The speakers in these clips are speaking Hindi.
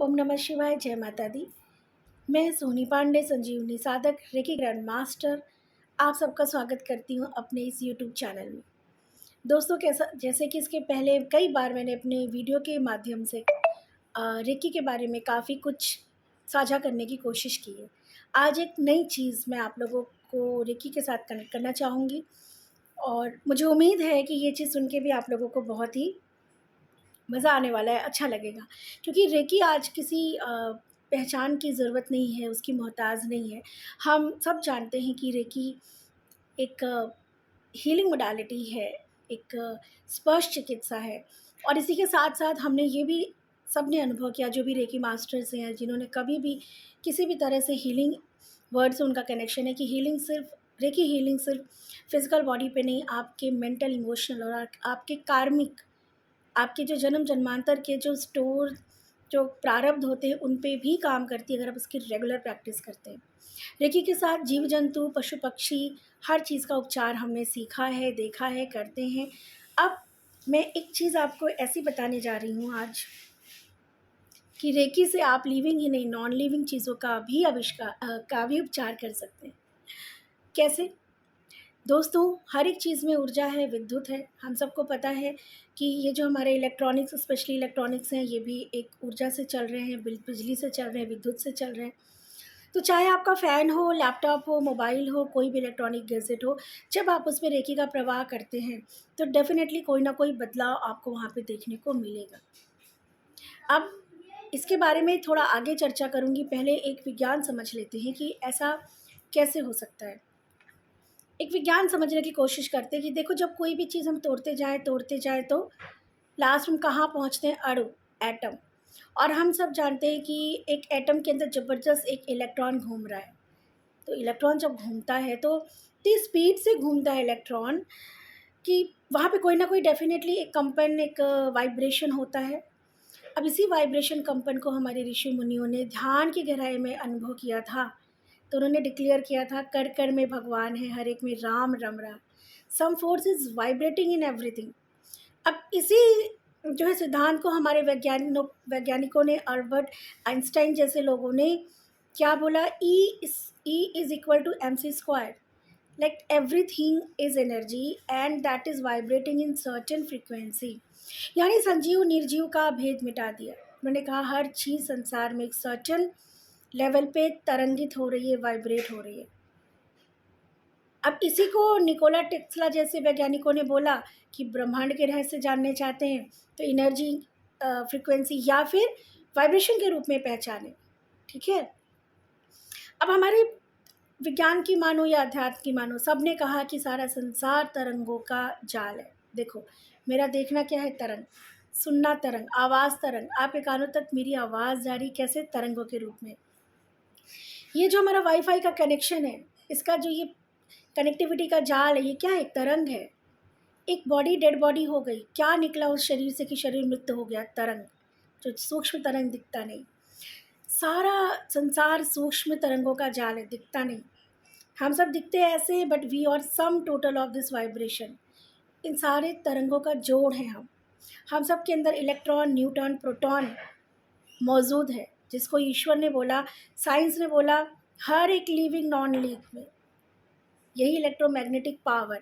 ओम नमः शिवाय, जय माता दी। मैं सोनी पांडे, संजीवनी साधक, रेकी ग्रैंड मास्टर, आप सबका स्वागत करती हूँ अपने इस यूट्यूब चैनल में। दोस्तों, कैसा जैसे कि इसके पहले कई बार मैंने अपने वीडियो के माध्यम से रेकी के बारे में काफ़ी कुछ साझा करने की कोशिश की है। आज एक नई चीज़ मैं आप लोगों को रेकी के साथ कनेक्ट करना चाहूँगी और मुझे उम्मीद है कि ये चीज़ सुन के भी आप लोगों को बहुत ही मज़ा आने वाला है, अच्छा लगेगा। क्योंकि रेकी आज किसी पहचान की ज़रूरत नहीं है, उसकी मोहताज नहीं है। हम सब जानते हैं कि रेकी एक हीलिंग मोडालिटी है, एक स्पर्श चिकित्सा है और इसी के साथ-साथ हमने ये भी सबने अनुभव किया, जो भी रेकी मास्टर्स हैं, जिन्होंने कभी भी किसी भी तरह से हीलिंग वर्ड से उनका कनेक्शन है कि रेकी हीलिंग सिर्फ़ फ़िज़िकल बॉडी पे नहीं, आपके मेंटल, इमोशनल और आपके कार्मिक, आपके जो जन्म जन्मांतर के जो प्रारब्ध होते हैं उन पे भी काम करती है अगर आप उसकी रेगुलर प्रैक्टिस करते हैं। रेकी के साथ जीव जंतु, पशु पक्षी, हर चीज़ का उपचार हमने सीखा है, देखा है, करते हैं। अब मैं एक चीज़ आपको ऐसी बताने जा रही हूँ आज कि रेकी से आप लिविंग ही नहीं, नॉन लिविंग चीज़ों का भी उपचार कर सकते हैं। कैसे? दोस्तों, हर एक चीज़ में ऊर्जा है, विद्युत है। हम सबको पता है कि ये जो हमारे इलेक्ट्रॉनिक्स, स्पेशली इलेक्ट्रॉनिक्स हैं, ये भी एक ऊर्जा से चल रहे हैं, बिजली से चल रहे हैं, विद्युत से चल रहे हैं। तो चाहे आपका फ़ैन हो, लैपटॉप हो, मोबाइल हो, कोई भी इलेक्ट्रॉनिक गैजेट हो, जब आप उसमें रेकी का प्रवाह करते हैं, तो डेफ़िनेटली कोई ना कोई बदलाव आपको वहाँ पे देखने को मिलेगा। अब इसके बारे में थोड़ा आगे चर्चा करूँगी, पहले एक विज्ञान समझ लेते हैं कि ऐसा कैसे हो सकता है। एक विज्ञान समझने की कोशिश करते हैं कि देखो, जब कोई भी चीज़ हम तोड़ते जाएँ तो लास्ट में कहाँ पहुँचते हैं? अणु, एटम। और हम सब जानते हैं कि एक एटम के अंदर ज़बरदस्त एक इलेक्ट्रॉन घूम रहा है। तो इलेक्ट्रॉन जब घूमता है तो इतनी स्पीड से घूमता है इलेक्ट्रॉन कि वहाँ पे कोई ना कोई डेफ़िनेटली एक कंपन, एक वाइब्रेशन होता है। अब इसी वाइब्रेशन कंपन को हमारे ऋषि मुनियों ने ध्यान की गहराई में अनुभव किया था। तो उन्होंने डिक्लेयर किया था, कर कर में भगवान है, हर एक में राम रम रहा, some force is vibrating in everything. अब इसी जो है सिद्धांत को हमारे वैज्ञानिकों ने, अल्बर्ट आइंस्टाइन जैसे लोगों ने क्या बोला, E is equal to M C square, like everything is energy and that is vibrating in certain frequency. यानी संजीव निर्जीव का भेद मिटा दिया। उन्होंने कहा हर चीज़ संसार में एक सर्टेन लेवल पे तरंगित हो रही है, वाइब्रेट हो रही है। अब इसी को निकोला टेस्ला जैसे वैज्ञानिकों ने बोला कि ब्रह्मांड के रहस्य जानने चाहते हैं तो एनर्जी, फ्रीक्वेंसी या फिर वाइब्रेशन के रूप में पहचाने। ठीक है। अब हमारे विज्ञान की मानो या अध्यात्म की मानो, सब ने कहा कि सारा संसार तरंगों का जाल है। देखो, मेरा देखना क्या है? तरंग, सुनना तरंग, आवाज़ तरंग, आपके कानों तक मेरी आवाज़ जा रही कैसे? तरंगों के रूप में। ये जो हमारा वाईफाई का कनेक्शन है, इसका जो ये कनेक्टिविटी का जाल है, ये क्या है? एक तरंग है। एक बॉडी डेड बॉडी हो गई, क्या निकला उस शरीर से कि शरीर मृत हो गया? तरंग, जो सूक्ष्म तरंग, दिखता नहीं। सारा संसार सूक्ष्म तरंगों का जाल है, दिखता नहीं। हम सब दिखते हैं ऐसे, but we are some total of this vibration. इन सारे तरंगों का जोड़ है हम सब के अंदर इलेक्ट्रॉन, न्यूट्रॉन, प्रोटॉन मौजूद है, जिसको ईश्वर ने बोला, साइंस ने बोला, हर एक लिविंग नॉन लिविंग में यही इलेक्ट्रोमैग्नेटिक पावर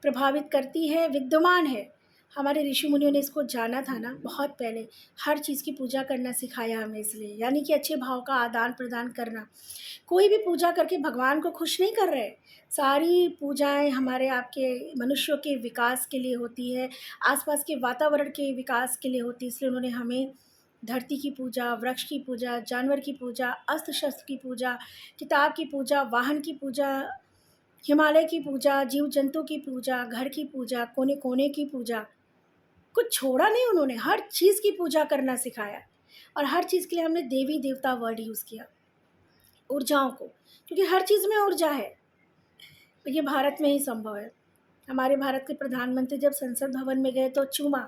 प्रभावित करती है, विद्यमान है। हमारे ऋषि मुनियों ने इसको जाना था ना बहुत पहले। हर चीज़ की पूजा करना सिखाया हमें इसलिए, यानी कि अच्छे भाव का आदान प्रदान करना। कोई भी पूजा करके भगवान को खुश नहीं कर रहे। सारी पूजाएं हमारे आपके मनुष्यों के विकास के लिए होती है, आसपास के वातावरण के विकास के लिए होती है। इसलिए उन्होंने हमें धरती की पूजा, वृक्ष की पूजा, जानवर की पूजा, अस्त्र शस्त्र की पूजा, किताब की पूजा, वाहन की पूजा, हिमालय की पूजा, जीव जंतु की पूजा, घर की पूजा, कोने कोने की पूजा, कुछ छोड़ा नहीं उन्होंने। हर चीज़ की पूजा करना सिखाया और हर चीज़ के लिए हमने देवी देवता वर्ड यूज़ किया, ऊर्जाओं को, क्योंकि हर चीज़ में ऊर्जा है। ये भारत में ही संभव है। हमारे भारत के प्रधानमंत्री जब संसद भवन में गए तो चूमा,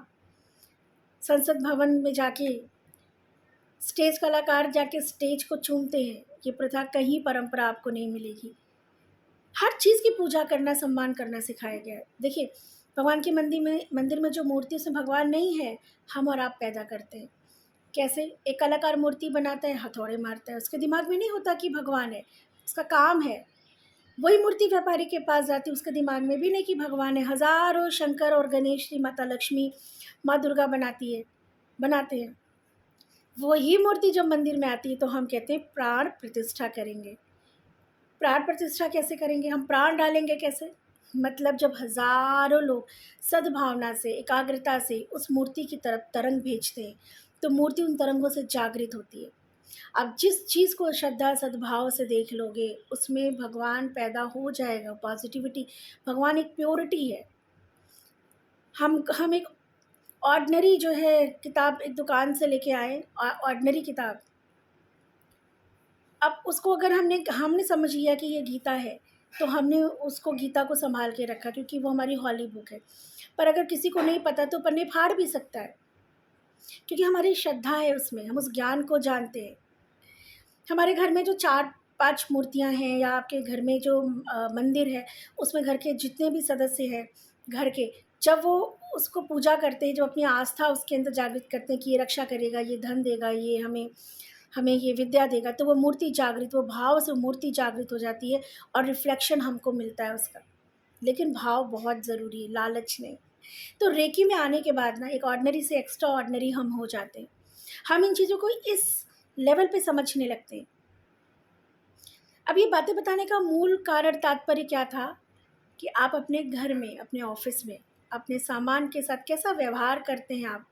संसद भवन में जाके स्टेज कलाकार जाके स्टेज को चूमते हैं। ये प्रथा कहीं परंपरा आपको नहीं मिलेगी। हर चीज़ की पूजा करना, सम्मान करना सिखाया गया है। देखिए, भगवान के मंदिर में जो मूर्ति, उसमें भगवान नहीं है, हम और आप पैदा करते हैं। कैसे? एक कलाकार मूर्ति बनाता है, हथौड़े मारता है, उसके दिमाग में नहीं होता कि भगवान है, उसका काम है। वही मूर्ति व्यापारी के पास जाती है, उसके दिमाग में भी नहीं कि भगवान है। हज़ारों शंकर और गणेश जी, माता लक्ष्मी, माँ दुर्गा बनाते हैं। वही मूर्ति जब मंदिर में आती है तो हम कहते हैं प्राण प्रतिष्ठा करेंगे। प्राण प्रतिष्ठा कैसे करेंगे? हम प्राण डालेंगे कैसे? मतलब जब हज़ारों लोग सद्भावना से, एकाग्रता से उस मूर्ति की तरफ तरंग भेजते हैं, तो मूर्ति उन तरंगों से जागृत होती है। आप जिस चीज़ को श्रद्धा सद्भाव से देख लोगे, उसमें भगवान पैदा हो जाएगा, पॉज़िटिविटी। भगवान एक प्योरिटी है। हम एक ऑर्डिनरी जो है किताब एक दुकान से लेके आए, ऑर्डिनरी किताब, अब उसको अगर हमने समझ लिया कि ये गीता है, तो हमने उसको गीता को सँभाल के रखा क्योंकि वो हमारी हॉली बुक है। पर अगर किसी को नहीं पता तो पन्ने फाड़ भी सकता है, क्योंकि हमारी श्रद्धा है उसमें, हम उस ज्ञान को जानते हैं। हमारे घर में जो 4-5 मूर्तियाँ हैं या आपके घर में जो मंदिर है, उसमें घर के जितने भी सदस्य हैं घर के, जब वो उसको पूजा करते हैं, जब अपनी आस्था उसके अंदर जागृत करते हैं कि ये रक्षा करेगा, ये धन देगा, ये हमें हमें ये विद्या देगा, तो वो मूर्ति जागृत, वो भाव से मूर्ति जागृत हो जाती है और रिफ्लेक्शन हमको मिलता है उसका। लेकिन भाव बहुत ज़रूरी है, लालच नहीं। तो रेकी में आने के बाद ना एक ऑर्डिनरी से एक्स्ट्रा ऑर्डिनरी हम हो जाते हैं। हम इन चीज़ों को इस लेवल पे समझने लगते हैं। अब ये बातें बताने का मूल कारण तात्पर्य क्या था कि आप अपने घर में, अपने ऑफ़िस में, अपने सामान के साथ कैसा व्यवहार करते हैं आप,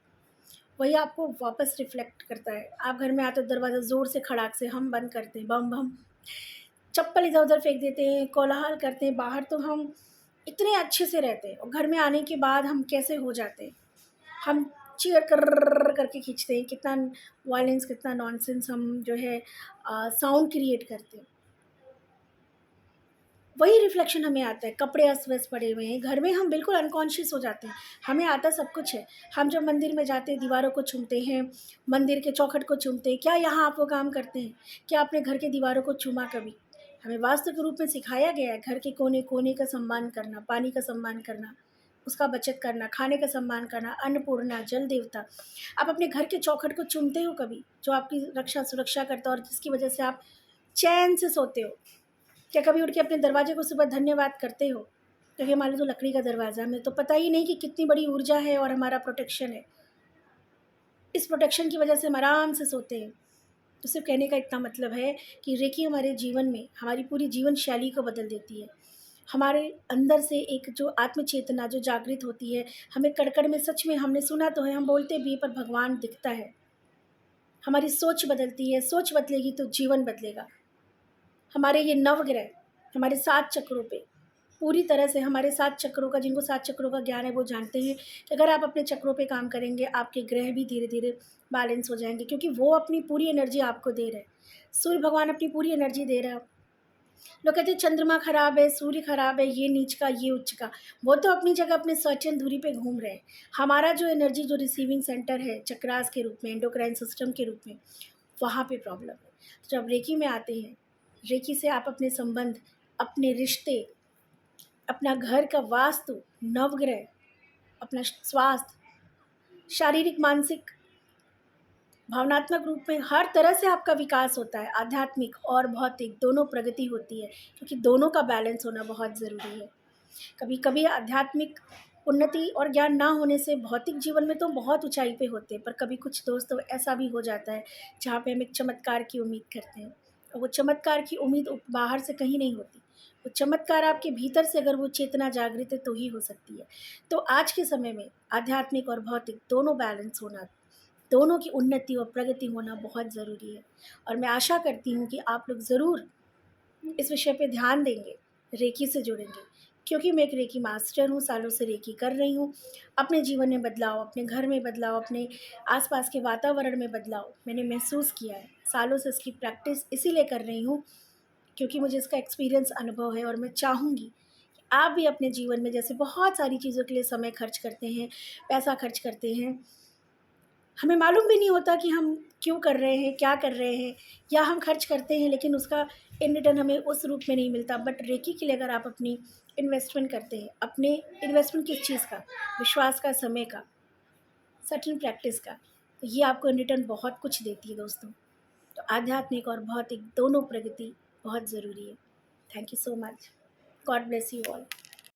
वही आपको वापस रिफ्लेक्ट करता है। आप घर में आते हो, दरवाज़ा ज़ोर से खड़ाक से हम बंद करते हैं, बम बम, चप्पल इधर-उधर फेंक देते हैं, कोलाहल करते हैं। बाहर तो हम इतने अच्छे से रहते हैं और घर में आने के बाद हम कैसे हो जाते हैं। हम चीयर कर्रर करके खींचते हैं, कितना वायलेंस, कितना नॉनसेंस हम जो है साउंड क्रिएट करते हैं। वही रिफ्लेक्शन हमें आता है। कपड़े अस्त-व्यस्त पड़े हुए हैं, घर में हम बिल्कुल अनकॉन्शियस हो जाते हैं। हमें आता सब कुछ है। हम जब मंदिर में जाते हैं, दीवारों को चूमते हैं, मंदिर के चौखट को चूमते हैं। क्या यहाँ आप वो काम करते हैं? क्या आपने घर के दीवारों को चूमा कभी? हमें वास्तु के रूप में सिखाया गया है घर के कोने-कोने का सम्मान करना, पानी का सम्मान करना, उसका बचत करना, खाने का सम्मान करना, अन्नपूर्णा, जल देवता। आप अपने घर के चौखट को चूमते हो कभी? जो आपकी रक्षा सुरक्षा करता है और जिसकी वजह से आप चैन से सोते हो। क्या कभी उठ के अपने दरवाजे को सुबह धन्यवाद करते हो? क्योंकि हमारा तो लकड़ी का दरवाज़ा है, हमें तो पता ही नहीं कि कितनी बड़ी ऊर्जा है और हमारा प्रोटेक्शन है। इस प्रोटेक्शन की वजह से हम आराम से सोते हैं। तो सिर्फ़ कहने का इतना मतलब है कि रेकी हमारे जीवन में हमारी पूरी जीवन शैली को बदल देती है। हमारे अंदर से एक जो आत्म चेतना जो जागृत होती है, हमें कण-कण में सच में हमने सुना तो है, हम बोलते भी हैं पर भगवान दिखता है। हमारी सोच बदलती है, सोच बदलेगी तो जीवन बदलेगा। हमारे ये नवग्रह हमारे 7 चक्रों पे पूरी तरह से हमारे 7 चक्रों का, जिनको 7 चक्रों का ज्ञान है वो जानते हैं कि अगर आप अपने चक्रों पे काम करेंगे, आपके ग्रह भी धीरे-धीरे बैलेंस हो जाएँगे क्योंकि वो अपनी पूरी एनर्जी आपको दे रहे हैं। सूर्य भगवान अपनी पूरी एनर्जी दे रहा है। लोग कहते हैं चंद्रमा खराब है, सूर्य खराब है, ये नीच का, ये उच्च का। वो तो अपनी जगह अपने सर्टेन दूरी पे घूम रहे हैं। हमारा जो एनर्जी जो रिसीविंग सेंटर है चक्रास के रूप में, एंडोक्राइन सिस्टम के रूप में, वहाँ पे प्रॉब्लम है। तो जब रेकी में आते हैं, रेकी से आप अपने संबंध, अपने रिश्ते, अपना घर का वास्तु, नवग्रह, अपना स्वास्थ्य, शारीरिक, मानसिक, भावनात्मक रूप में हर तरह से आपका विकास होता है। आध्यात्मिक और भौतिक दोनों प्रगति होती है क्योंकि दोनों का बैलेंस होना बहुत ज़रूरी है। कभी-कभी आध्यात्मिक उन्नति और ज्ञान ना होने से भौतिक जीवन में तो बहुत ऊँचाई पे होते हैं, पर कभी कुछ दोस्त तो ऐसा भी हो जाता है जहाँ पे हम एक चमत्कार की उम्मीद करते हैं। और वो चमत्कार की उम्मीद बाहर से कहीं नहीं होती। वो चमत्कार आपके भीतर से अगर वो चेतना जागृत है तो ही हो सकती है। तो आज के समय में आध्यात्मिक और भौतिक दोनों बैलेंस होना, दोनों की उन्नति और प्रगति होना बहुत ज़रूरी है। और मैं आशा करती हूँ कि आप लोग ज़रूर इस विषय पे ध्यान देंगे, रेकी से जुड़ेंगे क्योंकि मैं एक रेकी मास्टर हूँ, सालों से रेकी कर रही हूँ। अपने जीवन में बदलाव, अपने घर में बदलाव, अपने आस-पास के वातावरण में बदलाव मैंने महसूस किया है। सालों से इसकी प्रैक्टिस इसीलिए कर रही हूँ क्योंकि मुझे इसका एक्सपीरियंस अनुभव है और मैं चाहूँगी कि आप भी अपने जीवन में जैसे बहुत सारी चीज़ों के लिए समय खर्च करते हैं, पैसा खर्च करते हैं, हमें मालूम भी नहीं होता कि हम क्यों कर रहे हैं, क्या कर रहे हैं, या हम खर्च करते हैं लेकिन उसका इन रिटर्न हमें उस रूप में नहीं मिलता। बट रेकी के लिए अगर आप अपनी इन्वेस्टमेंट करते हैं, अपने इन्वेस्टमेंट किस चीज़ का? विश्वास का, समय का, सर्टेन प्रैक्टिस का, ये आपको इन रिटर्न बहुत कुछ देती है दोस्तों। तो आध्यात्मिक और भौतिक दोनों प्रगति बहुत ज़रूरी है। Thank you so much. God bless you all.